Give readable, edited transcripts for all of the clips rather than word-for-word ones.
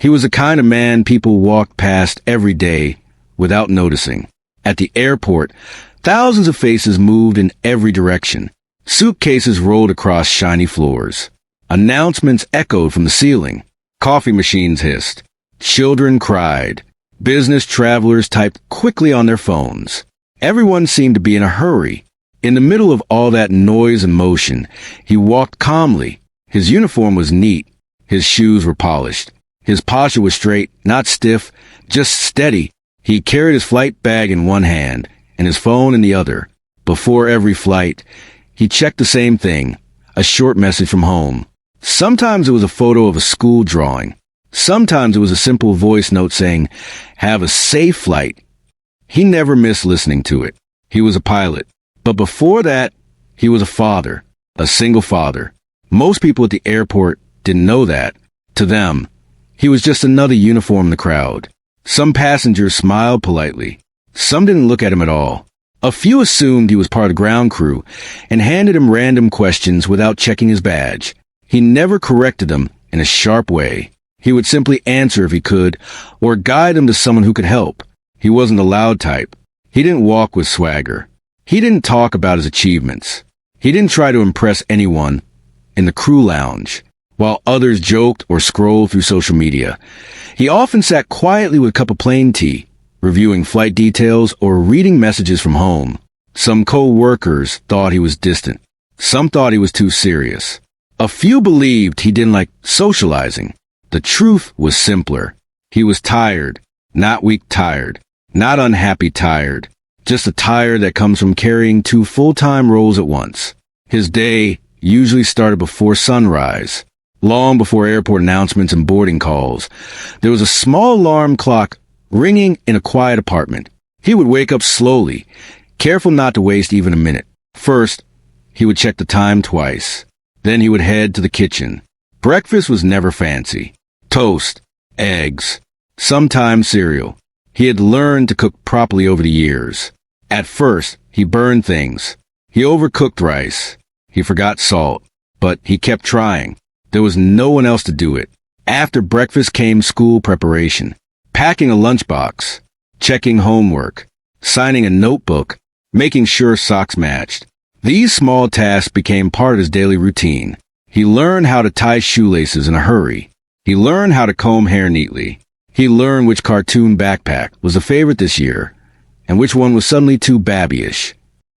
He was the kind of man people walked past every day without noticing. At the airport, thousands of faces moved in every direction. Suitcases rolled across shiny floors. Announcements echoed from the ceiling. Coffee machines hissed. Children cried. Business travelers typed quickly on their phones. Everyone seemed to be in a hurry. In the middle of all that noise and motion, he walked calmly. His uniform was neat. His shoes were polished. His posture was straight, not stiff, just steady. He carried his flight bag in one hand and his phone in the other. Before every flight, he checked the same thing, a short message from home. Sometimes it was a photo of a school drawing. Sometimes it was a simple voice note saying, "Have a safe flight." He never missed listening to it. He was a pilot. But before that, he was a father, a single father. Most people at the airport didn't know that. To them, he was just another uniform in the crowd. Some passengers smiled politely. Some didn't look at him at all. A few assumed he was part of the ground crew and handed him random questions without checking his badge. He never corrected them in a sharp way. He would simply answer if he could, or guide them to someone who could help. He wasn't the loud type. He didn't walk with swagger. He didn't talk about his achievements. He didn't try to impress anyone in the crew lounge, while others joked or scrolled through social media. He often sat quietly with a cup of plain tea, reviewing flight details or reading messages from home. Some co-workers thought he was distant. Some thought he was too serious. A few believed he didn't like socializing. The truth was simpler. He was tired, not weak tired, not unhappy tired, just a tired that comes from carrying two full-time roles at once. His day usually started before sunrise, long before airport announcements and boarding calls. There was a small alarm clock ringing in a quiet apartment. He would wake up slowly, careful not to waste even a minute. First, he would check the time twice. Then he would head to the kitchen. Breakfast was never fancy. Toast, eggs, sometimes cereal. He had learned to cook properly over the years. At first, he burned things. He overcooked rice. He forgot salt. But he kept trying. There was no one else to do it. After breakfast came school preparation. Packing a lunchbox, checking homework, signing a notebook, making sure socks matched. These small tasks became part of his daily routine. He learned how to tie shoelaces in a hurry. He learned how to comb hair neatly. He learned which cartoon backpack was a favorite this year, and which one was suddenly too babyish.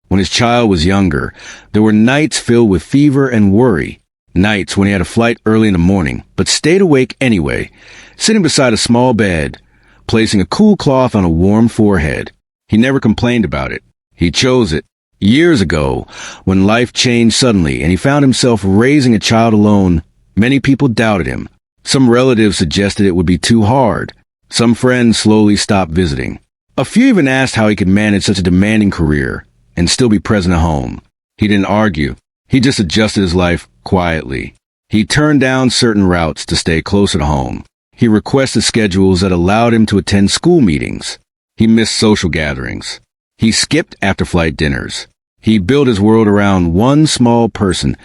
When his child was younger, there were nights filled with fever and worry. Nights when he had a flight early in the morning, but stayed awake anyway, sitting beside a small bed, placing a cool cloth on a warm forehead. He never complained about it. He chose it. Years ago, when life changed suddenly and he found himself raising a child alone, many people doubted him. Some relatives suggested it would be too hard. Some friends slowly stopped visiting. A few even asked how he could manage such a demanding career and still be present at home. He didn't argue. He just adjusted his life quietly. He turned down certain routes to stay closer to home. He requested schedules that allowed him to attend school meetings. He missed social gatherings. He skipped after-flight dinners. He built his world around one small person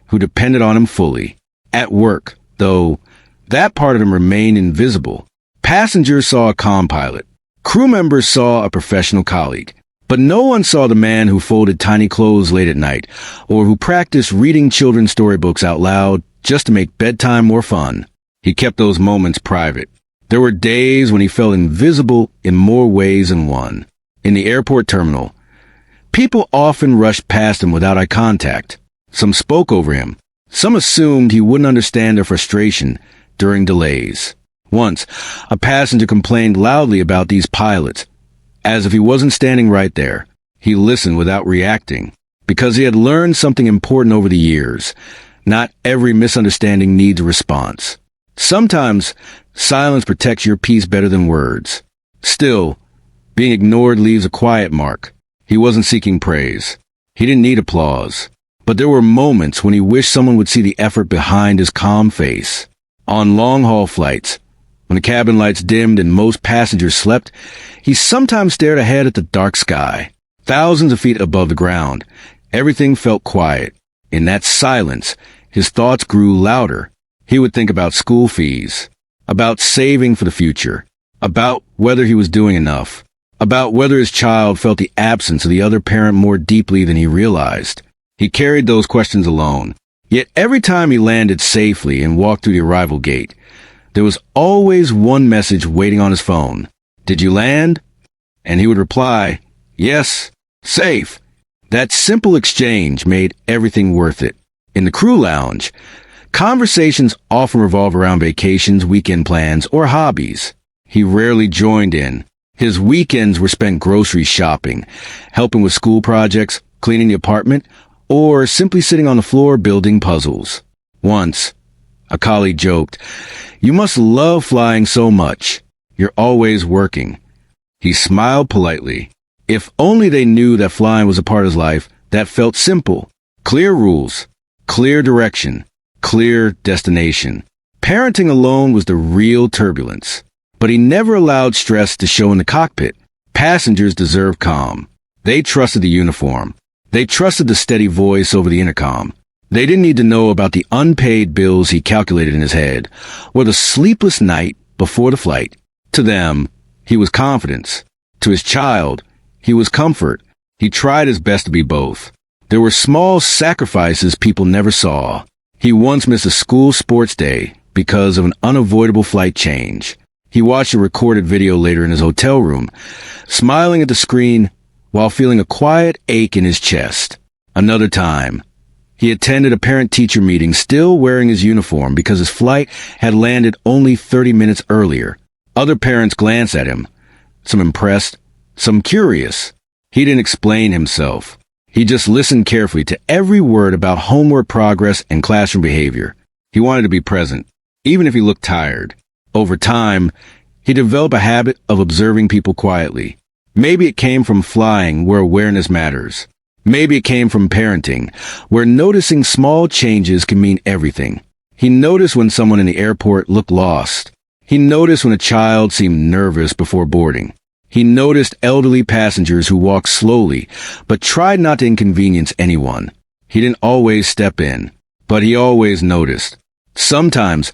who depended on him fully. At work, though, that part of him remained invisible. Passengers saw a comm pilot. Crew members saw a professional colleague. But no one saw the man who folded tiny clothes late at night, or who practiced reading children's storybooks out loud just to make bedtime more fun. He kept those moments private. There were days when he felt invisible in more ways than one. In the airport terminal, people often rushed past him without eye contact. Some spoke over him. Some assumed he wouldn't understand their frustration during delays. Once, a passenger complained loudly about these pilots, as if he wasn't standing right there. He listened without reacting, because he had learned something important over the years. Not every misunderstanding needs a response. Sometimes, silence protects your peace better than words. Still, being ignored leaves a quiet mark. He wasn't seeking praise. He didn't need applause. But there were moments when he wished someone would see the effort behind his calm face. On long-haul flights, when the cabin lights dimmed and most passengers slept, he sometimes stared ahead at the dark sky. Thousands of feet above the ground, everything felt quiet. In that silence, his thoughts grew louder. He would think about school fees, about saving for the future, about whether he was doing enough, about whether his child felt the absence of the other parent more deeply than he realized. He carried those questions alone. Yet every time he landed safely and walked through the arrival gate, there was always one message waiting on his phone. "Did you land?" And he would reply, "Yes, safe." That simple exchange made everything worth it. In the crew lounge, conversations often revolve around vacations, weekend plans, or hobbies. He rarely joined in. His weekends were spent grocery shopping, helping with school projects, cleaning the apartment, or simply sitting on the floor building puzzles. Once, a colleague joked, "You must love flying so much. You're always working." He smiled politely. If only they knew that flying was a part of his life that felt simple. Clear rules, clear direction, clear destination. Parenting alone was the real turbulence. But he never allowed stress to show in the cockpit. Passengers deserve calm. They trusted the uniform. They trusted the steady voice over the intercom. They didn't need to know about the unpaid bills he calculated in his head, or the sleepless night before the flight. To them, he was confidence. To his child, he was comfort. He tried his best to be both. There were small sacrifices people never saw. He once missed a school sports day because of an unavoidable flight change. He watched a recorded video later in his hotel room, smiling at the screen while feeling a quiet ache in his chest. Another time, he attended a parent-teacher meeting still wearing his uniform because his flight had landed only 30 minutes earlier. Other parents glanced at him, some impressed, some curious. He didn't explain himself. He just listened carefully to every word about homework progress and classroom behavior. He wanted to be present, even if he looked tired. Over time, he developed a habit of observing people quietly. Maybe it came from flying, where awareness matters. Maybe it came from parenting, where noticing small changes can mean everything. He noticed when someone in the airport looked lost. He noticed when a child seemed nervous before boarding. He noticed elderly passengers who walked slowly, but tried not to inconvenience anyone. He didn't always step in, but he always noticed. Sometimes,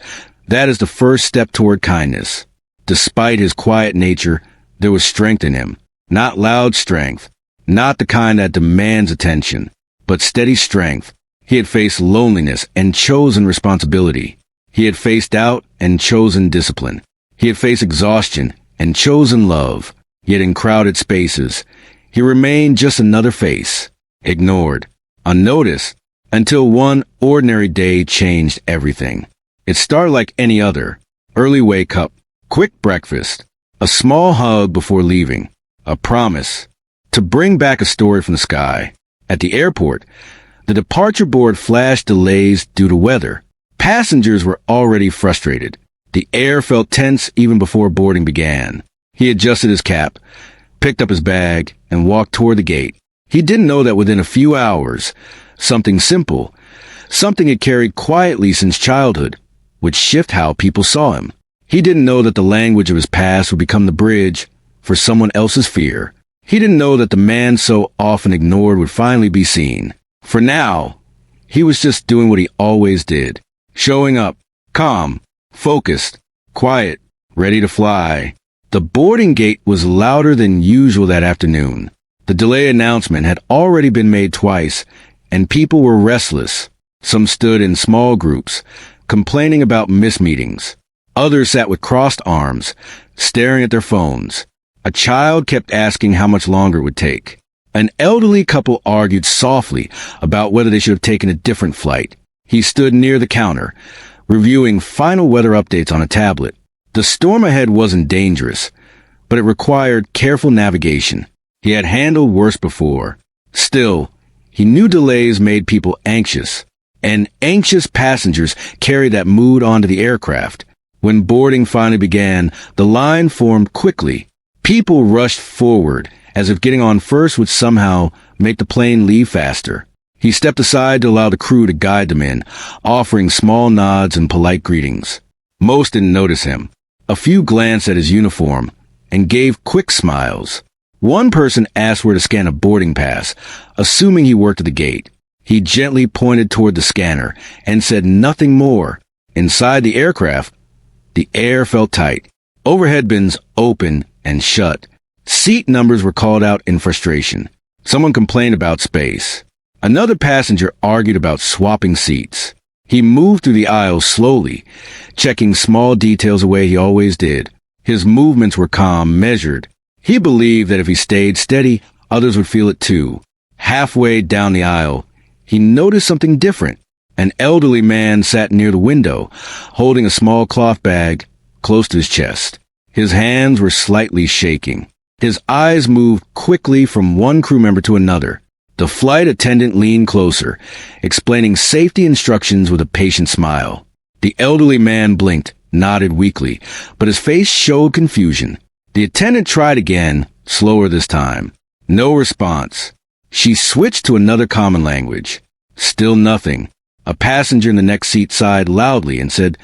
that is the first step toward kindness. Despite his quiet nature, there was strength in him. Not loud strength, not the kind that demands attention, but steady strength. He had faced loneliness and chosen responsibility. He had faced doubt and chosen discipline. He had faced exhaustion and chosen love. Yet in crowded spaces, he remained just another face, ignored, unnoticed, until one ordinary day changed everything. It started like any other. Early wake-up, quick breakfast, a small hug before leaving, a promise to bring back a story from the sky. At the airport, the departure board flashed delays due to weather. Passengers were already frustrated. The air felt tense even before boarding began. He adjusted his cap, picked up his bag, and walked toward the gate. He didn't know that within a few hours, something simple, something he carried quietly since childhood, would shift how people saw him. He didn't know that the language of his past would become the bridge for someone else's fear. He didn't know that the man so often ignored would finally be seen. For now, he was just doing what he always did, showing up, calm, focused, quiet, ready to fly. The boarding gate was louder than usual that afternoon. The delay announcement had already been made twice, and people were restless. Some stood in small groups, complaining about missed meetings. Others sat with crossed arms, staring at their phones. A child kept asking how much longer it would take. An elderly couple argued softly about whether they should have taken a different flight. He stood near the counter, reviewing final weather updates on a tablet. The storm ahead wasn't dangerous, but it required careful navigation. He had handled worse before. Still, he knew delays made people anxious, and anxious passengers carried that mood onto the aircraft. When boarding finally began, the line formed quickly. People rushed forward, as if getting on first would somehow make the plane leave faster. He stepped aside to allow the crew to guide them in, offering small nods and polite greetings. Most didn't notice him. A few glanced at his uniform and gave quick smiles. One person asked where to scan a boarding pass, assuming he worked at the gate. He gently pointed toward the scanner and said nothing more. Inside the aircraft, The air felt tight. Overhead bins open and shut. Seat numbers were called out in frustration. Someone complained about space. Another passenger argued about swapping seats. He moved through the aisle slowly, checking small details the way he always did. His movements were calm, measured. He believed that if he stayed steady, others would feel it too. Halfway down the aisle, he noticed something different. An elderly man sat near the window, holding a small cloth bag close to his chest. His hands were slightly shaking. His eyes moved quickly from one crew member to another. The flight attendant leaned closer, explaining safety instructions with a patient smile. The elderly man blinked, nodded weakly, but his face showed confusion. The attendant tried again, slower this time. No response. She switched to another common language. Still nothing. A passenger in the next seat sighed loudly and said,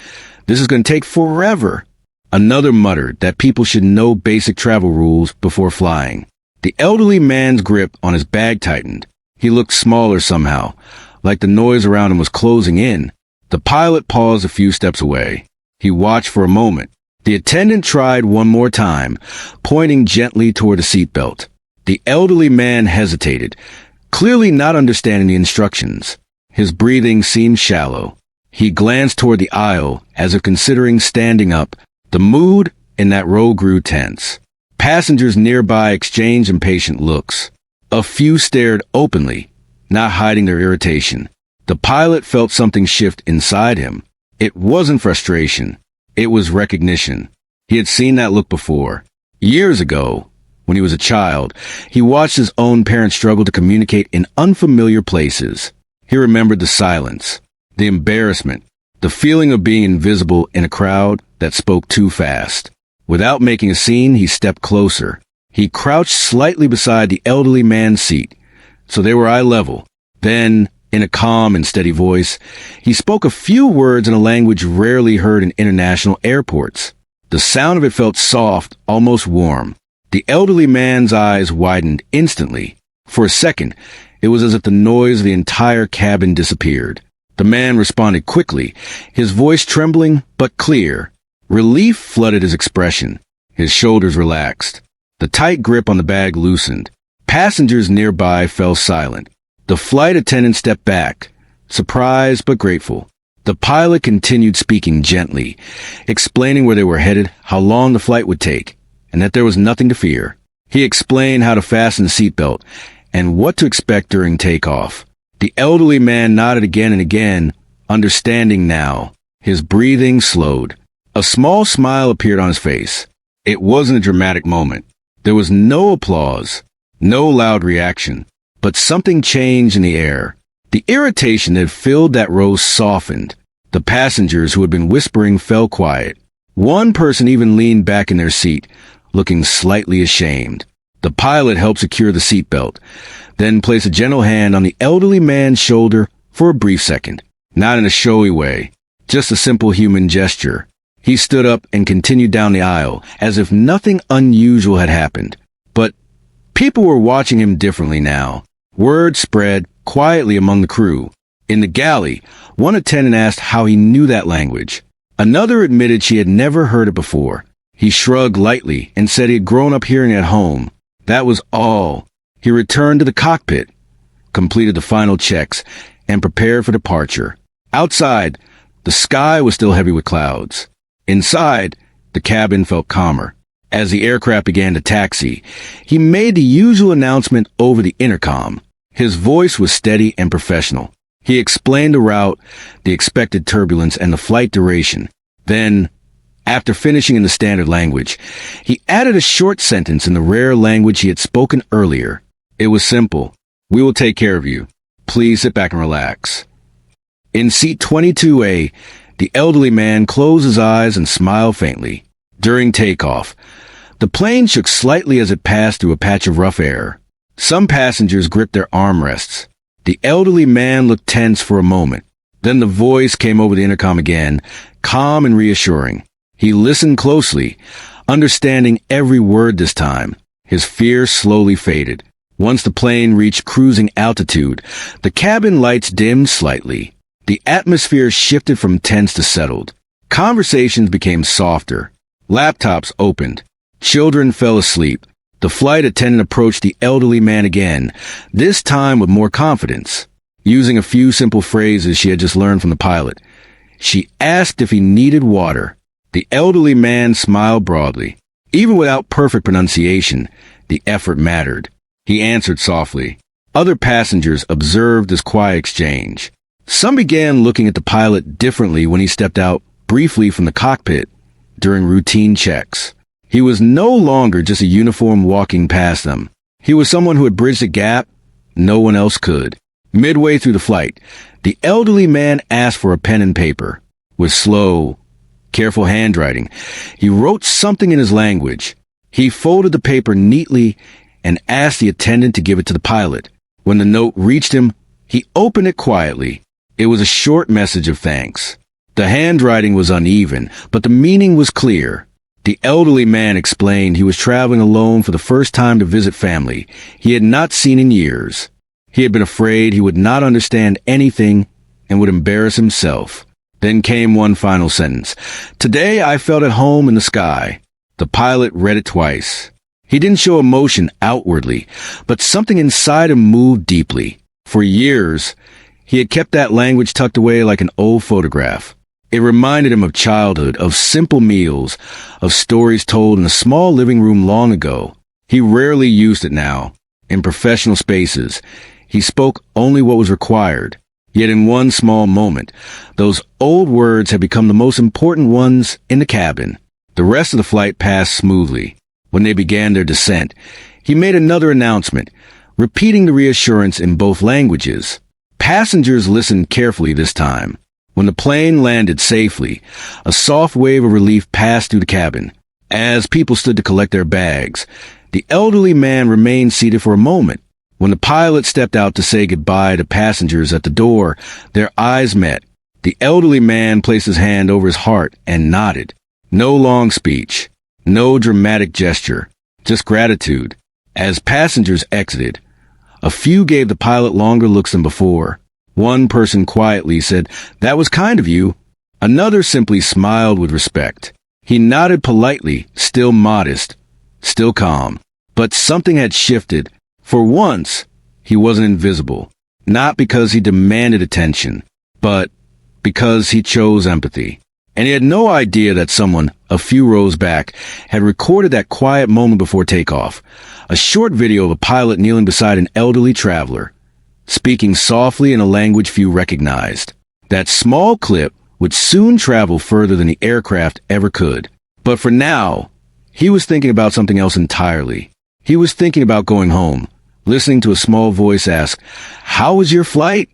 "This is going to take forever." Another muttered that people should know basic travel rules before flying. The elderly man's grip on his bag tightened. He looked smaller somehow, like the noise around him was closing in. The pilot paused a few steps away. He watched for a moment. The attendant tried one more time, pointing gently toward the seatbelt. The elderly man hesitated, clearly not understanding the instructions. His breathing seemed shallow. He glanced toward the aisle, as if considering standing up. The mood in that row grew tense. Passengers nearby exchanged impatient looks. A few stared openly, not hiding their irritation. The pilot felt something shift inside him. It wasn't frustration. It was recognition. He had seen that look before. Years ago, when he was a child, he watched his own parents struggle to communicate in unfamiliar places. He remembered the silence, the embarrassment, the feeling of being invisible in a crowd that spoke too fast. Without making a scene, he stepped closer. He crouched slightly beside the elderly man's seat, so they were eye level. Then, in a calm and steady voice, he spoke a few words in a language rarely heard in international airports. The sound of it felt soft, almost warm. The elderly man's eyes widened instantly. For a second, it was as if the noise of the entire cabin disappeared. The man responded quickly, his voice trembling but clear. Relief flooded his expression. His shoulders relaxed. The tight grip on the bag loosened. Passengers nearby fell silent. The flight attendant stepped back, surprised but grateful. The pilot continued speaking gently, explaining where they were headed, how long the flight would take, and that there was nothing to fear. He explained how to fasten the seatbelt and what to expect during takeoff. The elderly man nodded again and again, understanding now. His breathing slowed. A small smile appeared on his face. It wasn't a dramatic moment. There was no applause, no loud reaction, but something changed in the air. The irritation that filled that row softened. The passengers who had been whispering fell quiet. One person even leaned back in their seat, looking slightly ashamed. The pilot helped secure the seatbelt, then placed a gentle hand on the elderly man's shoulder for a brief second. Not in a showy way, just a simple human gesture. He stood up and continued down the aisle, as if nothing unusual had happened. But people were watching him differently now. Word spread quietly among the crew. In the galley, one attendant asked how he knew that language. Another admitted she had never heard it before. He shrugged lightly and said he had grown up hearing it at home. That was all. He returned to the cockpit, completed the final checks, and prepared for departure. Outside, the sky was still heavy with clouds. Inside, the cabin felt calmer. As the aircraft began to taxi, he made the usual announcement over the intercom. His voice was steady and professional. He explained the route, the expected turbulence, and the flight duration. Then, after finishing in the standard language, he added a short sentence in the rare language he had spoken earlier. It was simple. "We will take care of you. Please sit back and relax." In seat 22A, the elderly man closed his eyes and smiled faintly. During takeoff, the plane shook slightly as it passed through a patch of rough air. Some passengers gripped their armrests. The elderly man looked tense for a moment. Then the voice came over the intercom again, calm and reassuring. He listened closely, understanding every word this time. His fear slowly faded. Once the plane reached cruising altitude, the cabin lights dimmed slightly. The atmosphere shifted from tense to settled. Conversations became softer. Laptops opened. Children fell asleep. The flight attendant approached the elderly man again, this time with more confidence. Using a few simple phrases she had just learned from the pilot, she asked if he needed water. The elderly man smiled broadly. Even without perfect pronunciation, the effort mattered. He answered softly. Other passengers observed this quiet exchange. Some began looking at the pilot differently when he stepped out briefly from the cockpit during routine checks. He was no longer just a uniform walking past them. He was someone who had bridged a gap no one else could. Midway through the flight, the elderly man asked for a pen and paper. With slow, careful handwriting, he wrote something in his language. He folded the paper neatly and asked the attendant to give it to the pilot. When the note reached him, he opened it quietly. It was a short message of thanks. The handwriting was uneven, but the meaning was clear. The elderly man explained he was traveling alone for the first time to visit family he had not seen in years. He had been afraid he would not understand anything and would embarrass himself. Then came one final sentence. Today I felt at home in the sky. The pilot read it twice. He didn't show emotion outwardly, but something inside him moved deeply. For years, he had kept that language tucked away like an old photograph. It reminded him of childhood, of simple meals, of stories told in a small living room long ago. He rarely used it now. In professional spaces, he spoke only what was required. Yet in one small moment, those old words had become the most important ones in the cabin. The rest of the flight passed smoothly. When they began their descent, he made another announcement, repeating the reassurance in both languages. Passengers listened carefully this time. When the plane landed safely, a soft wave of relief passed through the cabin. As people stood to collect their bags, the elderly man remained seated for a moment. When the pilot stepped out to say goodbye to passengers at the door, their eyes met. The elderly man placed his hand over his heart and nodded. No long speech, no dramatic gesture, just gratitude. As passengers exited, a few gave the pilot longer looks than before. One person quietly said, "That was kind of you." Another simply smiled with respect. He nodded politely, still modest, still calm. But something had shifted. For once, he wasn't invisible. Not because he demanded attention, but because he chose empathy. And he had no idea that someone, a few rows back, had recorded that quiet moment before takeoff. A short video of a pilot kneeling beside an elderly traveler, speaking softly in a language few recognized. That small clip would soon travel further than the aircraft ever could. But for now, he was thinking about something else entirely. He was thinking about going home, listening to a small voice ask, "How was your flight?"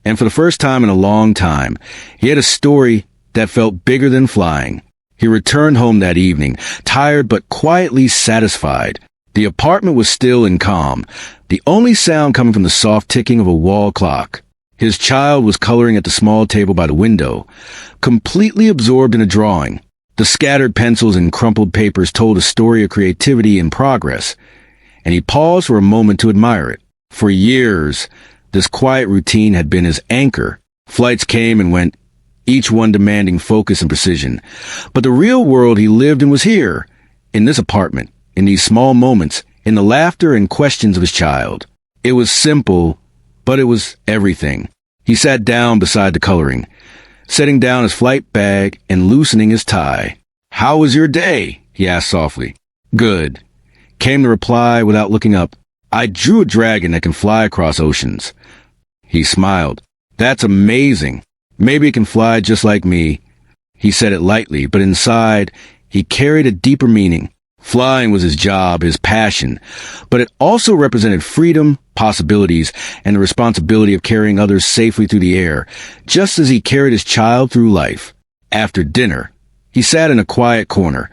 And for the first time in a long time, he had a story that felt bigger than flying. He returned home that evening, tired but quietly satisfied. The apartment was still and calm, the only sound coming from the soft ticking of a wall clock. His child was coloring at the small table by the window, completely absorbed in a drawing. The scattered pencils and crumpled papers told a story of creativity in progress, and he paused for a moment to admire it. For years, this quiet routine had been his anchor. Flights came and went, each one demanding focus and precision. But the real world he lived in was here, in this apartment, in these small moments, in the laughter and questions of his child. It was simple, but it was everything. He sat down beside the coloring, setting down his flight bag and loosening his tie. "How was your day?" he asked softly. "Good," came the reply without looking up. "I drew a dragon that can fly across oceans." He smiled. "That's amazing. Maybe it can fly just like me." He said it lightly, but inside, he carried a deeper meaning. Flying was his job, his passion, but it also represented freedom, possibilities, and the responsibility of carrying others safely through the air, just as he carried his child through life. After dinner, he sat in a quiet corner,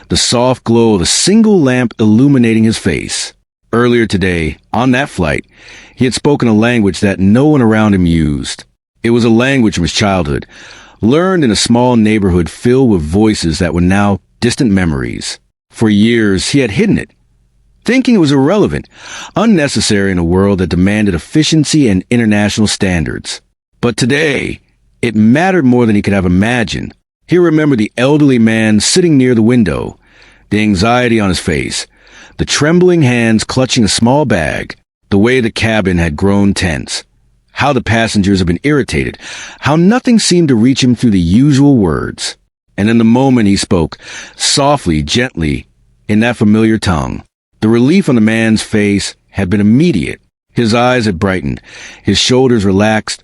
the soft glow of a single lamp illuminating his face. Earlier today, on that flight, he had spoken a language that no one around him used. It was a language from his childhood, learned in a small neighborhood filled with voices that were now distant memories. For years, he had hidden it, thinking it was irrelevant, unnecessary in a world that demanded efficiency and international standards. But today, it mattered more than he could have imagined. He remembered the elderly man sitting near the window, the anxiety on his face, the trembling hands clutching a small bag, the way the cabin had grown tense, how the passengers had been irritated, how nothing seemed to reach him through the usual words. And in the moment he spoke, softly, gently, in that familiar tongue. The relief on the man's face had been immediate. His eyes had brightened, his shoulders relaxed,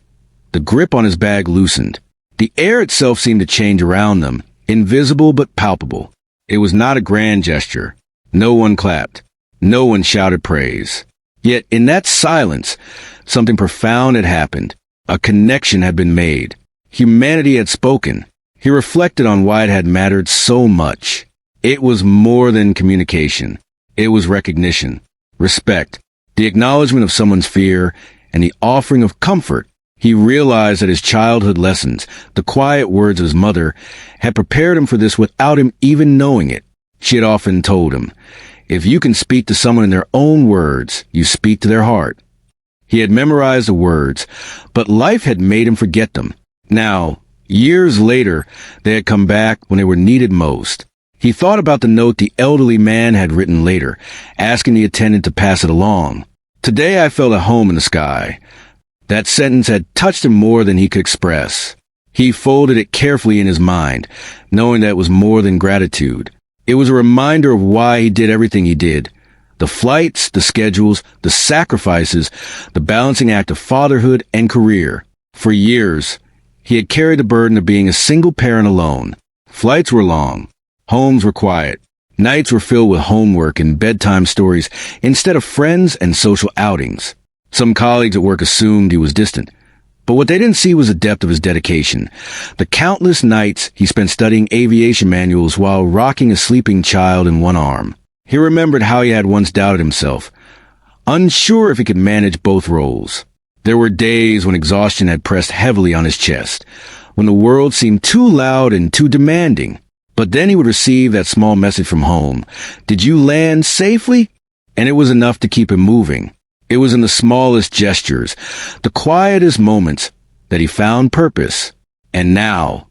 the grip on his bag loosened. The air itself seemed to change around them, invisible but palpable. It was not a grand gesture. No one clapped. No one shouted praise. Yet in that silence, something profound had happened. A connection had been made. Humanity had spoken. He reflected on why it had mattered so much. It was more than communication. It was recognition, respect, the acknowledgement of someone's fear, and the offering of comfort. He realized that his childhood lessons, the quiet words of his mother, had prepared him for this without him even knowing it. She had often told him, if you can speak to someone in their own words, you speak to their heart. He had memorized the words, but life had made him forget them. Now, years later, they had come back when they were needed most. He thought about the note the elderly man had written later, asking the attendant to pass it along. Today I felt at home in the sky. That sentence had touched him more than he could express. He folded it carefully in his mind, knowing that it was more than gratitude. It was a reminder of why he did everything he did. The flights, the schedules, the sacrifices, the balancing act of fatherhood and career. For years, he had carried the burden of being a single parent alone. Flights were long. Homes were quiet. Nights were filled with homework and bedtime stories instead of friends and social outings. Some colleagues at work assumed he was distant, but what they didn't see was the depth of his dedication. The countless nights he spent studying aviation manuals while rocking a sleeping child in one arm. He remembered how he had once doubted himself, unsure if he could manage both roles. There were days when exhaustion had pressed heavily on his chest, when the world seemed too loud and too demanding. But then he would receive that small message from home. Did you land safely? And it was enough to keep him moving. It was in the smallest gestures, the quietest moments, that he found purpose. And now,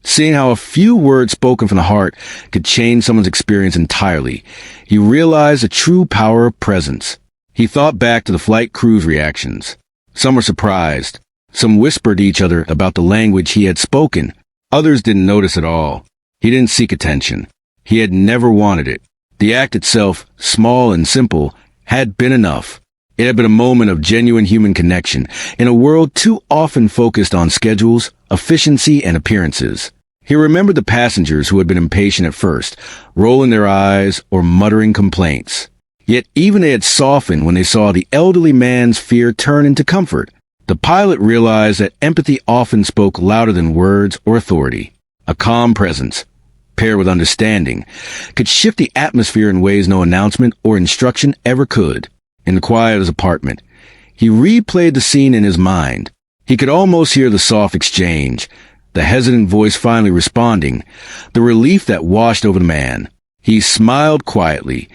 seeing how a few words spoken from the heart could change someone's experience entirely, he realized the true power of presence. He thought back to the flight crew's reactions. Some were surprised. Some whispered to each other about the language he had spoken. Others didn't notice at all. He didn't seek attention. He had never wanted it. The act itself, small and simple, had been enough. It had been a moment of genuine human connection in a world too often focused on schedules, efficiency, and appearances. He remembered the passengers who had been impatient at first, rolling their eyes or muttering complaints. Yet even they had softened when they saw the elderly man's fear turn into comfort. The pilot realized that empathy often spoke louder than words or authority. A calm presence, paired with understanding, could shift the atmosphere in ways no announcement or instruction ever could. In the quiet of his apartment, he replayed the scene in his mind. He could almost hear the soft exchange, the hesitant voice finally responding, the relief that washed over the man. He smiled quietly,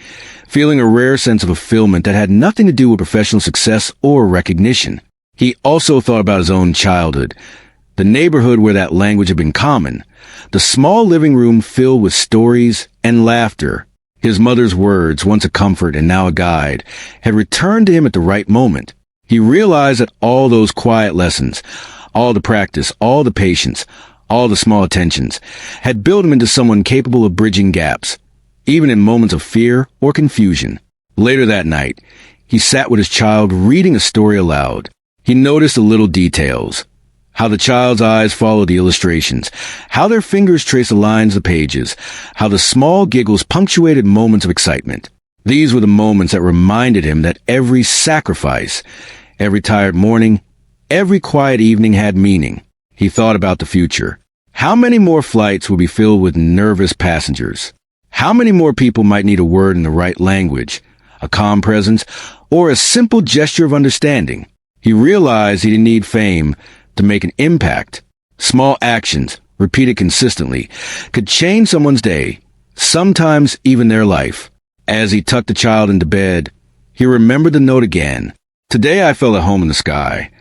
feeling a rare sense of fulfillment that had nothing to do with professional success or recognition. He also thought about his own childhood, the neighborhood where that language had been common, the small living room filled with stories and laughter. His mother's words, once a comfort and now a guide, had returned to him at the right moment. He realized that all those quiet lessons, all the practice, all the patience, all the small attentions, had built him into someone capable of bridging gaps, even in moments of fear or confusion. Later that night, he sat with his child reading a story aloud. He noticed the little details, how the child's eyes followed the illustrations, how their fingers traced the lines of the pages, how the small giggles punctuated moments of excitement. These were the moments that reminded him that every sacrifice, every tired morning, every quiet evening had meaning. He thought about the future. How many more flights would be filled with nervous passengers? How many more people might need a word in the right language, a calm presence, or a simple gesture of understanding? He realized he didn't need fame to make an impact. Small actions, repeated consistently, could change someone's day, sometimes even their life. As he tucked the child into bed, he remembered the note again. Today I felt at home in the sky.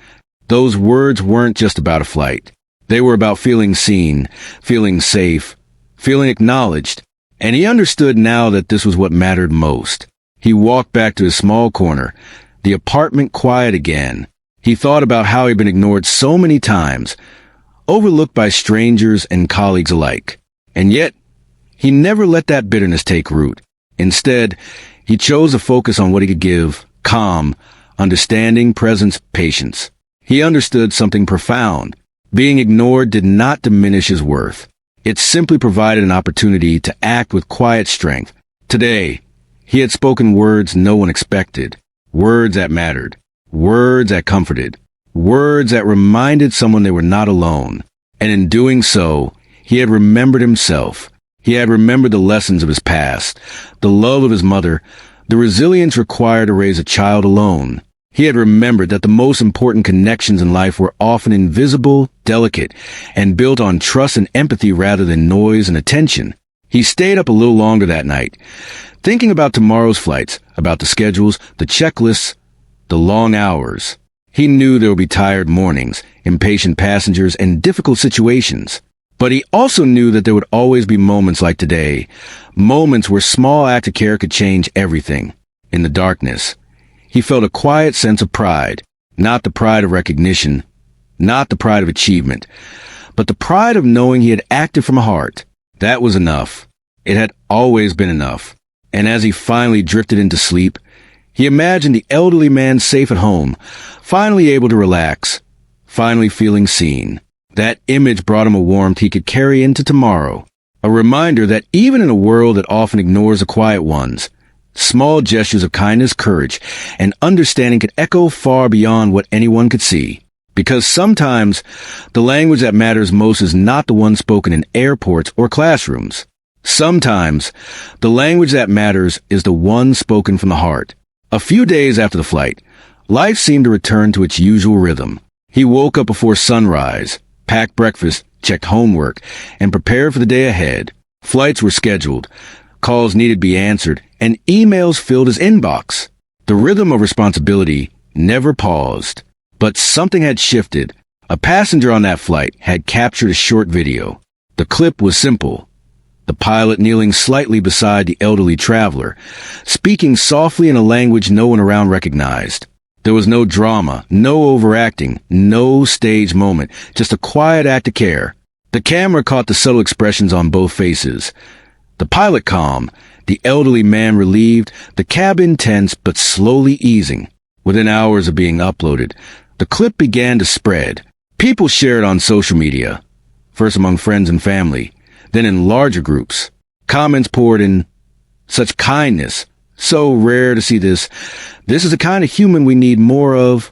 Those words weren't just about a flight. They were about feeling seen, feeling safe, feeling acknowledged, and he understood now that this was what mattered most. He walked back to his small corner, the apartment quiet again. He thought about how he'd been ignored so many times, overlooked by strangers and colleagues alike. And yet, he never let that bitterness take root. Instead, he chose to focus on what he could give: calm, understanding, presence, patience. He understood something profound. Being ignored did not diminish his worth. It simply provided an opportunity to act with quiet strength. Today, he had spoken words no one expected, words that mattered, words that comforted, words that reminded someone they were not alone. And in doing so, he had remembered himself. He had remembered the lessons of his past, the love of his mother, the resilience required to raise a child alone. He had remembered that the most important connections in life were often invisible, delicate, and built on trust and empathy rather than noise and attention. He stayed up a little longer that night, thinking about tomorrow's flights, about the schedules, the checklists, the long hours. He knew there would be tired mornings, impatient passengers, and difficult situations. But he also knew that there would always be moments like today, moments where small act of care could change everything. In the darkness, he felt a quiet sense of pride, not the pride of recognition, not the pride of achievement, but the pride of knowing he had acted from a heart. That was enough. It had always been enough. And as he finally drifted into sleep, he imagined the elderly man safe at home, finally able to relax, finally feeling seen. That image brought him a warmth he could carry into tomorrow, a reminder that even in a world that often ignores the quiet ones, small gestures of kindness, courage, and understanding could echo far beyond what anyone could see. Because sometimes the language that matters most is not the one spoken in airports or classrooms. Sometimes the language that matters is the one spoken from the heart. A few days after the flight, life seemed to return to its usual rhythm. He woke up before sunrise, packed breakfast, checked homework, and prepared for the day ahead. Flights were scheduled, calls needed to be answered, and emails filled his inbox. The rhythm of responsibility never paused. But something had shifted. A passenger on that flight had captured a short video. The clip was simple. The pilot kneeling slightly beside the elderly traveler, speaking softly in a language no one around recognized. There was no drama, no overacting, no stage moment, just a quiet act of care. The camera caught the subtle expressions on both faces. The pilot calm, the elderly man relieved, the cabin tense but slowly easing. Within hours of being uploaded, the clip began to spread. People shared on social media, first among friends and family, then in larger groups. Comments poured in. Such kindness. So rare to see this. This is the kind of human we need more of.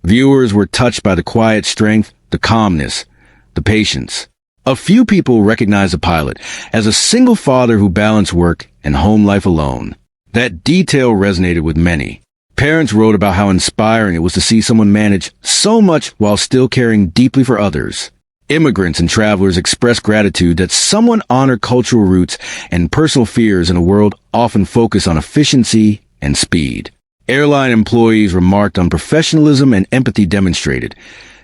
Viewers were touched by the quiet strength, the calmness, the patience. A few people recognized the pilot as a single father who balanced work and home life alone. That detail resonated with many. Parents wrote about how inspiring it was to see someone manage so much while still caring deeply for others. Immigrants and travelers expressed gratitude that someone honored cultural roots and personal fears in a world often focused on efficiency and speed. Airline employees remarked on professionalism and empathy demonstrated,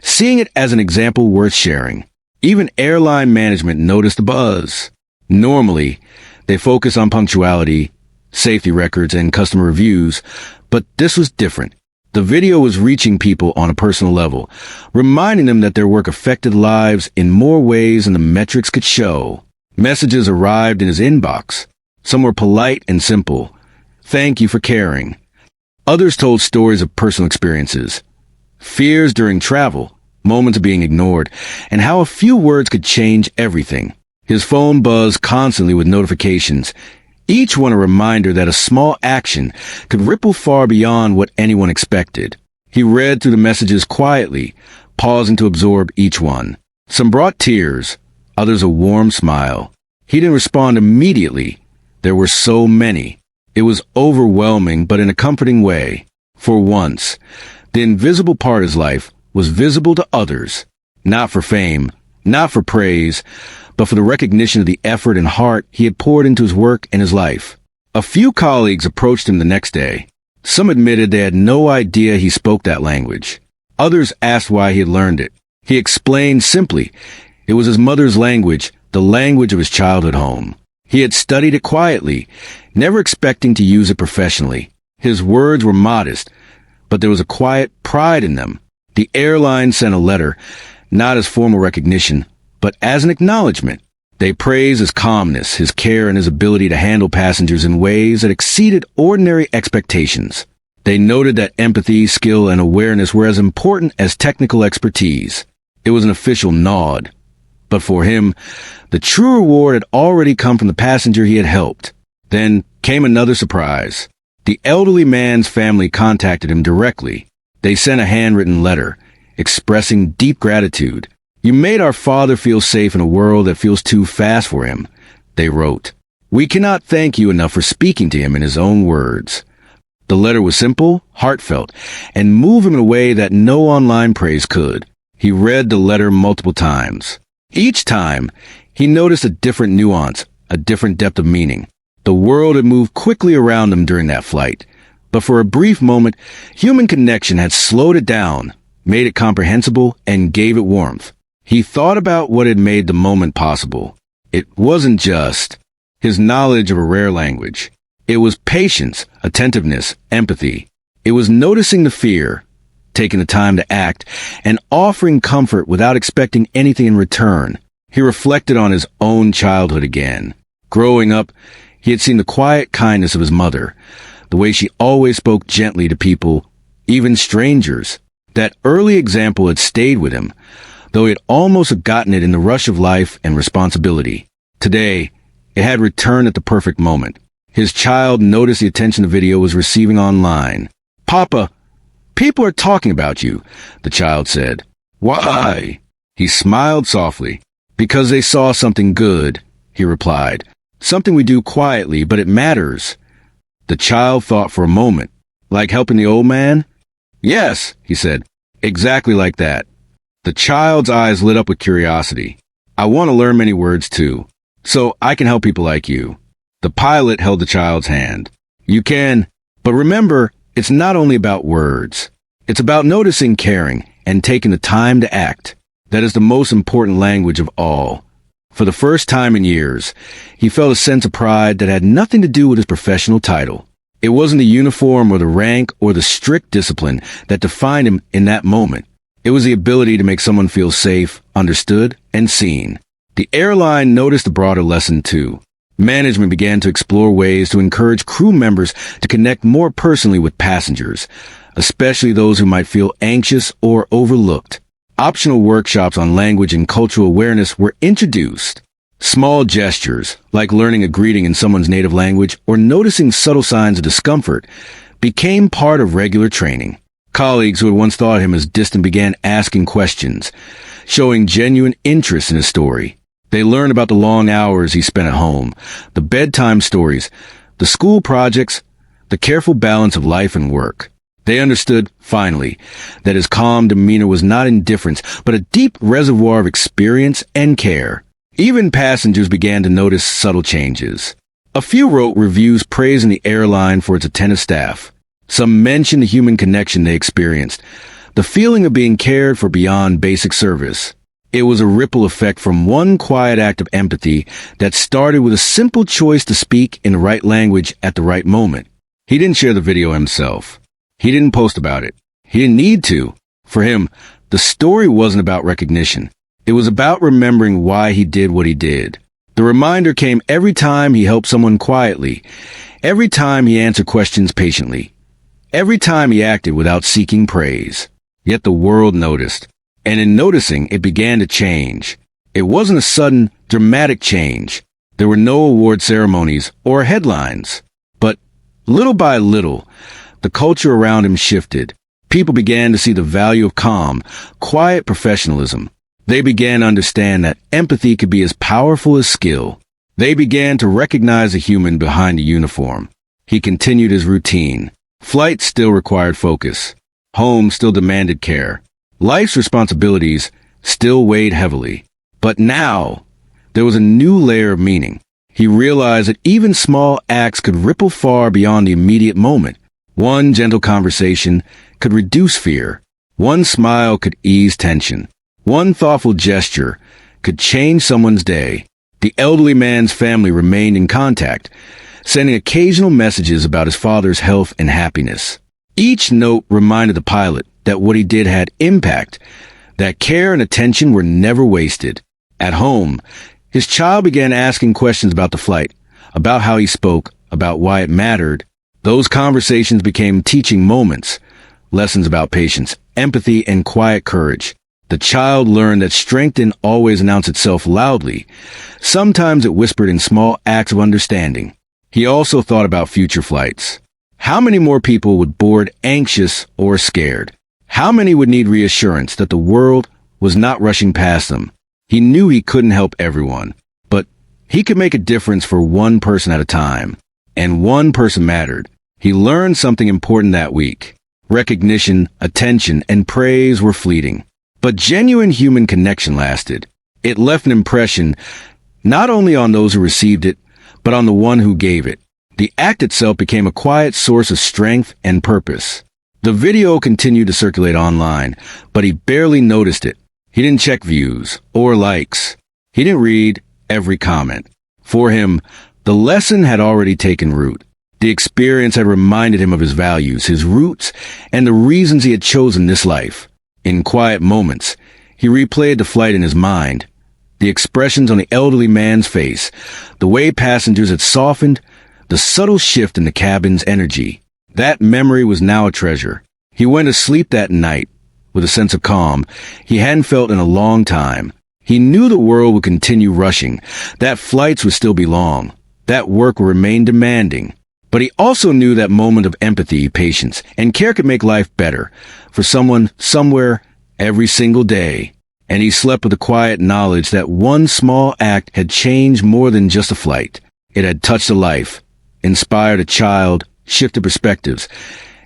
seeing it as an example worth sharing. Even airline management noticed the buzz. Normally, they focus on punctuality, safety records, and customer reviews, but this was different. The video was reaching people on a personal level, reminding them that their work affected lives in more ways than the metrics could show. Messages arrived in his inbox. Some were polite and simple. Thank you for caring. Others told stories of personal experiences, fears during travel, moments of being ignored, and how a few words could change everything. His phone buzzed constantly with notifications, each one a reminder that a small action could ripple far beyond what anyone expected. He read through the messages quietly, pausing to absorb each one. Some brought tears, others a warm smile. He didn't respond immediately. There were so many. It was overwhelming, but in a comforting way. For once, the invisible part of his life was visible to others, not for fame, not for praise, but for the recognition of the effort and heart he had poured into his work and his life. A few colleagues approached him the next day. Some admitted they had no idea he spoke that language. Others asked why he had learned it. He explained simply. It was his mother's language, the language of his childhood home. He had studied it quietly, never expecting to use it professionally. His words were modest, but there was a quiet pride in them. The airline sent a letter, not as formal recognition, but as an acknowledgement. They praised his calmness, his care, and his ability to handle passengers in ways that exceeded ordinary expectations. They noted that empathy, skill, and awareness were as important as technical expertise. It was an official nod. But for him, the true reward had already come from the passenger he had helped. Then came another surprise. The elderly man's family contacted him directly. They sent a handwritten letter, expressing deep gratitude. "You made our father feel safe in a world that feels too fast for him," they wrote. "We cannot thank you enough for speaking to him in his own words." The letter was simple, heartfelt, and moved him in a way that no online praise could. He read the letter multiple times. Each time, he noticed a different nuance, a different depth of meaning. The world had moved quickly around him during that flight, but for a brief moment, human connection had slowed it down, made it comprehensible, and gave it warmth. He thought about what had made the moment possible. It wasn't just his knowledge of a rare language. It was patience, attentiveness, empathy. It was noticing the fear, taking the time to act, and offering comfort without expecting anything in return. He reflected on his own childhood again. Growing up, he had seen the quiet kindness of his mother, the way she always spoke gently to people, even strangers. That early example had stayed with him, though he had almost forgotten it in the rush of life and responsibility. Today, it had returned at the perfect moment. His child noticed the attention the video was receiving online. "Papa, people are talking about you," the child said. "Why?" He smiled softly. "Because they saw something good," he replied. "Something we do quietly, but it matters." The child thought for a moment. "Like helping the old man?" "Yes," he said. "Exactly like that." The child's eyes lit up with curiosity. "I want to learn many words too, so I can help people like you." The pilot held the child's hand. "You can, but remember, it's not only about words. It's about noticing, caring, and taking the time to act. That is the most important language of all." For the first time in years, he felt a sense of pride that had nothing to do with his professional title. It wasn't the uniform or the rank or the strict discipline that defined him in that moment. It was the ability to make someone feel safe, understood, and seen. The airline noticed the broader lesson too. Management began to explore ways to encourage crew members to connect more personally with passengers, especially those who might feel anxious or overlooked. Optional workshops on language and cultural awareness were introduced. Small gestures, like learning a greeting in someone's native language or noticing subtle signs of discomfort, became part of regular training. Colleagues who had once thought him as distant began asking questions, showing genuine interest in his story. They learned about the long hours he spent at home, the bedtime stories, the school projects, the careful balance of life and work. They understood, finally, that his calm demeanor was not indifference, but a deep reservoir of experience and care. Even passengers began to notice subtle changes. A few wrote reviews praising the airline for its attentive staff. Some mentioned the human connection they experienced, the feeling of being cared for beyond basic service. It was a ripple effect from one quiet act of empathy that started with a simple choice to speak in the right language at the right moment. He didn't share the video himself. He didn't post about it. He didn't need to. For him, the story wasn't about recognition. It was about remembering why he did what he did. The reminder came every time he helped someone quietly, every time he answered questions patiently, every time he acted without seeking praise. Yet the world noticed. And in noticing, it began to change. It wasn't a sudden, dramatic change. There were no award ceremonies or headlines. But little by little, the culture around him shifted. People began to see the value of calm, quiet professionalism. They began to understand that empathy could be as powerful as skill. They began to recognize the human behind the uniform. He continued his routine. Flight still required focus. Home still demanded care. Life's responsibilities still weighed heavily. But now, there was a new layer of meaning. He realized that even small acts could ripple far beyond the immediate moment. One gentle conversation could reduce fear. One smile could ease tension. One thoughtful gesture could change someone's day. The elderly man's family remained in contact, sending occasional messages about his father's health and happiness. Each note reminded the pilot that what he did had impact, that care and attention were never wasted. At home, his child began asking questions about the flight, about how he spoke, about why it mattered. Those conversations became teaching moments, lessons about patience, empathy, and quiet courage. The child learned that strength didn't always announce itself loudly. Sometimes it whispered in small acts of understanding. He also thought about future flights. How many more people would board anxious or scared? How many would need reassurance that the world was not rushing past them? He knew he couldn't help everyone, but he could make a difference for one person at a time. And one person mattered. He learned something important that week. Recognition, attention, and praise were fleeting. But genuine human connection lasted. It left an impression not only on those who received it, but on the one who gave it. The act itself became a quiet source of strength and purpose. The video continued to circulate online, but he barely noticed it. He didn't check views or likes. He didn't read every comment. For him, the lesson had already taken root. The experience had reminded him of his values, his roots, and the reasons he had chosen this life. In quiet moments, he replayed the flight in his mind. The expressions on the elderly man's face, the way passengers had softened, the subtle shift in the cabin's energy. That memory was now a treasure. He went to sleep that night with a sense of calm he hadn't felt in a long time. He knew the world would continue rushing, that flights would still be long, that work would remain demanding. But he also knew that moment of empathy, patience, and care could make life better for someone, somewhere, every single day. And he slept with the quiet knowledge that one small act had changed more than just a flight. It had touched a life, inspired a child, shifted perspectives,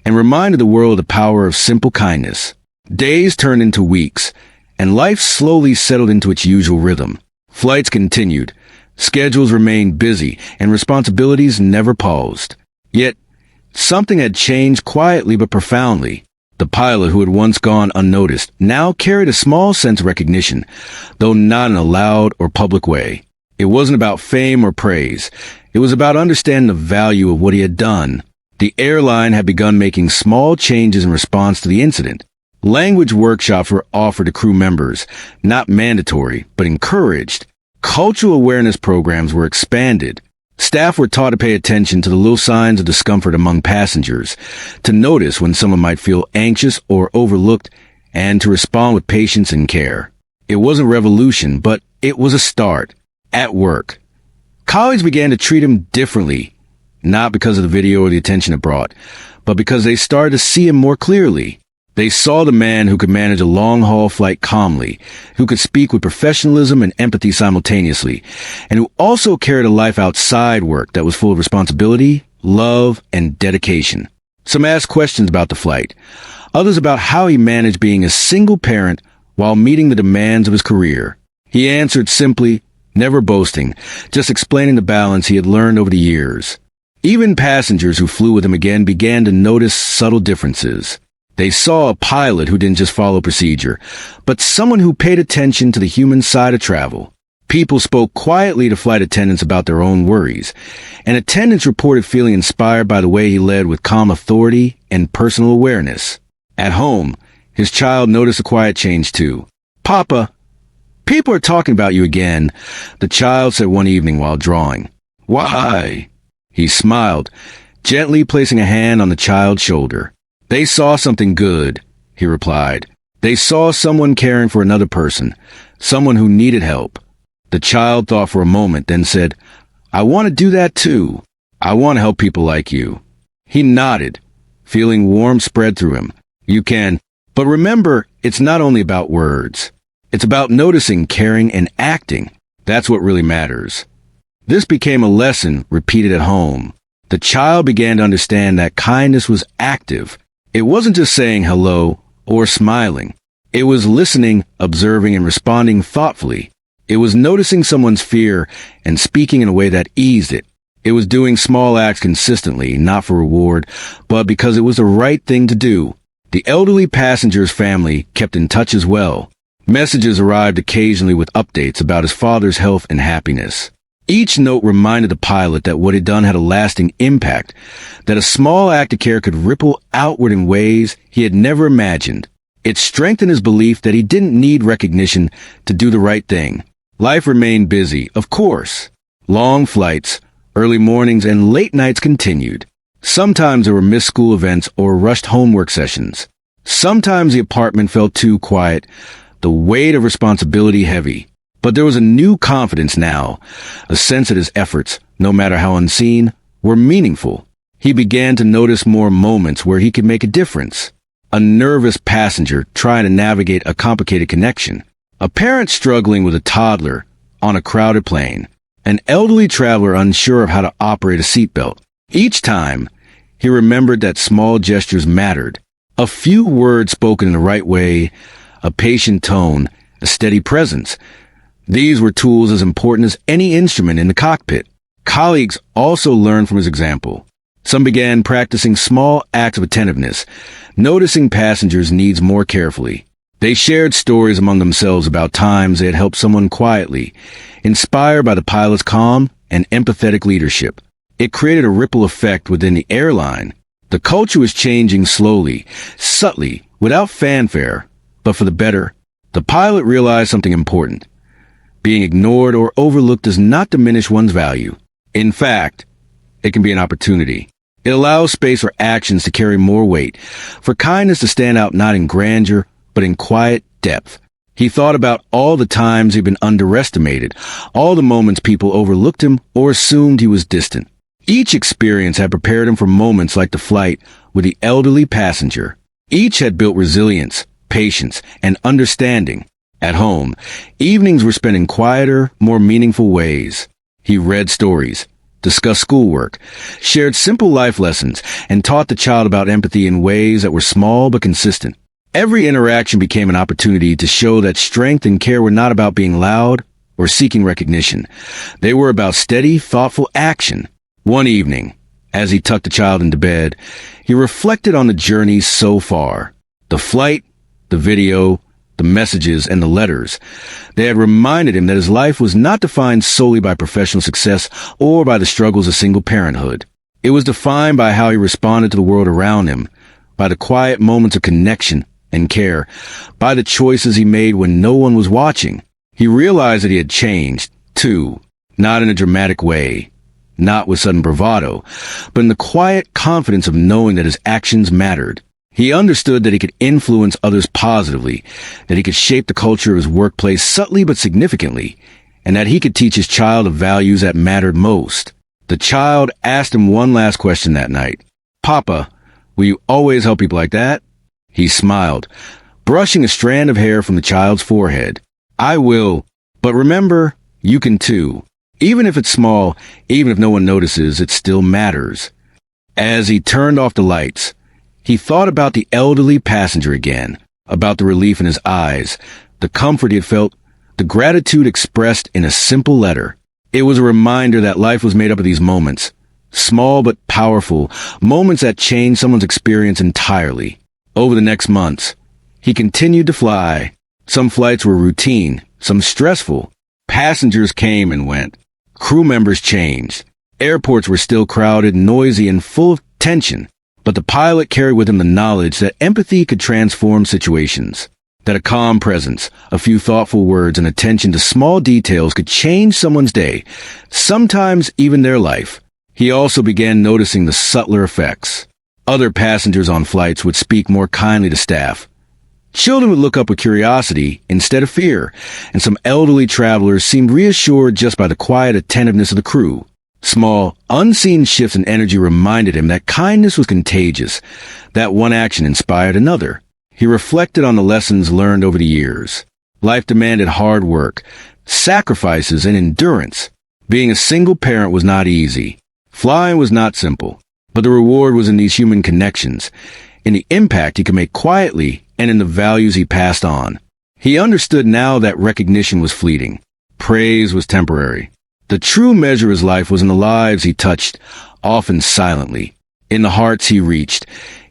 and reminded the world of the power of simple kindness. Days turned into weeks, and life slowly settled into its usual rhythm. Flights continued. Schedules remained busy, and responsibilities never paused. Yet, something had changed quietly but profoundly. The pilot, who had once gone unnoticed, now carried a small sense of recognition, though not in a loud or public way. It wasn't about fame or praise. It was about understanding the value of what he had done. The airline had begun making small changes in response to the incident. Language workshops were offered to crew members, not mandatory, but encouraged. Cultural awareness programs were expanded. Staff were taught to pay attention to the little signs of discomfort among passengers, to notice when someone might feel anxious or overlooked, and to respond with patience and care. It wasn't revolution, but it was a start. At work, colleagues began to treat him differently, not because of the video or the attention it brought, but because they started to see him more clearly. They saw the man who could manage a long-haul flight calmly, who could speak with professionalism and empathy simultaneously, and who also carried a life outside work that was full of responsibility, love, and dedication. Some asked questions about the flight, others about how he managed being a single parent while meeting the demands of his career. He answered simply, never boasting, just explaining the balance he had learned over the years. Even passengers who flew with him again began to notice subtle differences. They saw a pilot who didn't just follow procedure, but someone who paid attention to the human side of travel. People spoke quietly to flight attendants about their own worries, and attendants reported feeling inspired by the way he led with calm authority and personal awareness. At home, his child noticed a quiet change too. "Papa, people are talking about you again," the child said one evening while drawing. "Why?" He smiled, gently placing a hand on the child's shoulder. "They saw something good," he replied. "They saw someone caring for another person, someone who needed help." The child thought for a moment, then said, "I want to do that too. I want to help people like you." He nodded, feeling warmth spread through him. "You can. But remember, it's not only about words. It's about noticing, caring, and acting. That's what really matters." This became a lesson repeated at home. The child began to understand that kindness was active. It wasn't just saying hello or smiling. It was listening, observing, and responding thoughtfully. It was noticing someone's fear and speaking in a way that eased it. It was doing small acts consistently, not for reward, but because it was the right thing to do. The elderly passenger's family kept in touch as well. Messages arrived occasionally with updates about his father's health and happiness. Each note reminded the pilot that what he'd done had a lasting impact, that a small act of care could ripple outward in ways he had never imagined. It strengthened his belief that he didn't need recognition to do the right thing. Life remained busy, of course. Long flights, early mornings, and late nights continued. Sometimes there were missed school events or rushed homework sessions. Sometimes the apartment felt too quiet, the weight of responsibility heavy. But there was a new confidence now, a sense that his efforts, no matter how unseen, were meaningful. He began to notice more moments where he could make a difference. A nervous passenger trying to navigate a complicated connection. A parent struggling with a toddler on a crowded plane. An elderly traveler unsure of how to operate a seatbelt. Each time, he remembered that small gestures mattered. A few words spoken in the right way, a patient tone, a steady presence. These were tools as important as any instrument in the cockpit. Colleagues also learned from his example. Some began practicing small acts of attentiveness, noticing passengers' needs more carefully. They shared stories among themselves about times they had helped someone quietly, inspired by the pilot's calm and empathetic leadership. It created a ripple effect within the airline. The culture was changing slowly, subtly, without fanfare, but for the better. The pilot realized something important. Being ignored or overlooked does not diminish one's value. In fact, it can be an opportunity. It allows space for actions to carry more weight, for kindness to stand out not in grandeur, but in quiet depth. He thought about all the times he'd been underestimated, all the moments people overlooked him or assumed he was distant. Each experience had prepared him for moments like the flight with the elderly passenger. Each had built resilience, patience, and understanding. At home, evenings were spent in quieter, more meaningful ways. He read stories, discussed schoolwork, shared simple life lessons, and taught the child about empathy in ways that were small but consistent. Every interaction became an opportunity to show that strength and care were not about being loud or seeking recognition. They were about steady, thoughtful action. One evening, as he tucked the child into bed, he reflected on the journey so far. The flight, the video, the messages, and the letters. They had reminded him that his life was not defined solely by professional success or by the struggles of single parenthood. It was defined by how he responded to the world around him, by the quiet moments of connection and care, by the choices he made when no one was watching. He realized that he had changed, too, not in a dramatic way, not with sudden bravado, but in the quiet confidence of knowing that his actions mattered. He understood that he could influence others positively, that he could shape the culture of his workplace subtly but significantly, and that he could teach his child the values that mattered most. The child asked him one last question that night. "Papa, will you always help people like that?" He smiled, brushing a strand of hair from the child's forehead. "I will, but remember, you can too. Even if it's small, even if no one notices, it still matters." As he turned off the lights, he thought about the elderly passenger again, about the relief in his eyes, the comfort he had felt, the gratitude expressed in a simple letter. It was a reminder that life was made up of these moments, small but powerful, moments that changed someone's experience entirely. Over the next months, he continued to fly. Some flights were routine, some stressful. Passengers came and went. Crew members changed. Airports were still crowded, noisy, and full of tension. But the pilot carried with him the knowledge that empathy could transform situations, that a calm presence, a few thoughtful words, and attention to small details could change someone's day, sometimes even their life. He also began noticing the subtler effects. Other passengers on flights would speak more kindly to staff. Children would look up with curiosity instead of fear, and some elderly travelers seemed reassured just by the quiet attentiveness of the crew. Small, unseen shifts in energy reminded him that kindness was contagious, that one action inspired another. He reflected on the lessons learned over the years. Life demanded hard work, sacrifices, and endurance. Being a single parent was not easy. Flying was not simple. But the reward was in these human connections, in the impact he could make quietly, and in the values he passed on. He understood now that recognition was fleeting. Praise was temporary. The true measure of his life was in the lives he touched, often silently, in the hearts he reached,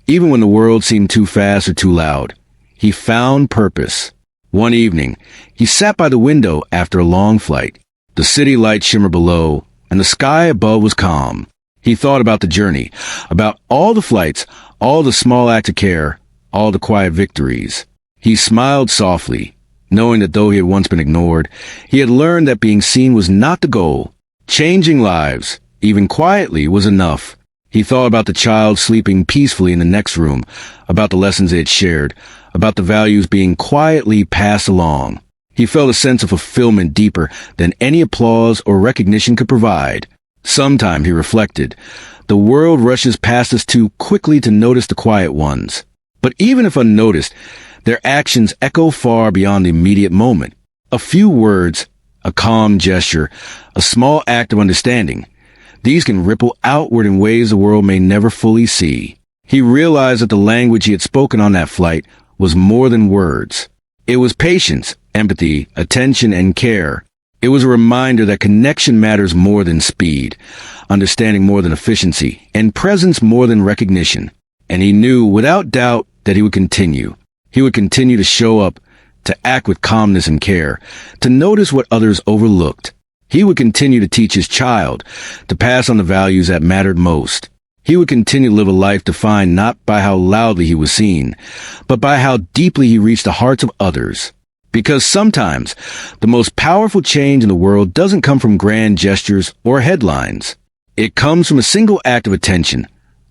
even when the world seemed too fast or too loud. He found purpose. One evening, he sat by the window after a long flight. The city lights shimmered below, and the sky above was calm. He thought about the journey, about all the flights, all the small acts of care, all the quiet victories. He smiled softly, knowing that though he had once been ignored, he had learned that being seen was not the goal. Changing lives, even quietly, was enough. He thought about the child sleeping peacefully in the next room, about the lessons they had shared, about the values being quietly passed along. He felt a sense of fulfillment deeper than any applause or recognition could provide. Sometime, he reflected, the world rushes past us too quickly to notice the quiet ones. But even if unnoticed, their actions echo far beyond the immediate moment. A few words, a calm gesture, a small act of understanding. These can ripple outward in ways the world may never fully see. He realized that the language he had spoken on that flight was more than words. It was patience, empathy, attention, and care. It was a reminder that connection matters more than speed, understanding more than efficiency, and presence more than recognition. And he knew, without doubt, that he would continue. He would continue to show up, to act with calmness and care, to notice what others overlooked. He would continue to teach his child, to pass on the values that mattered most. He would continue to live a life defined not by how loudly he was seen, but by how deeply he reached the hearts of others. Because sometimes, the most powerful change in the world doesn't come from grand gestures or headlines. It comes from a single act of attention,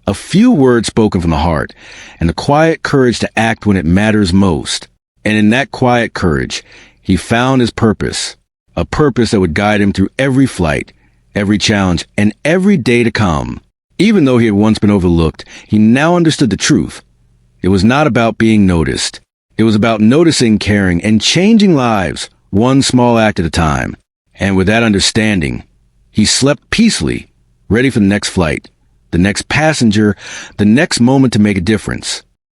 a few words spoken from the heart, and the quiet courage to act when it matters most. And in that quiet courage, he found his purpose. A purpose that would guide him through every flight, every challenge, and every day to come. Even though he had once been overlooked, he now understood the truth. It was not about being noticed. It was about noticing, caring, and changing lives, one small act at a time. And with that understanding, he slept peacefully, ready for the next flight, the next passenger, the next moment to make a difference.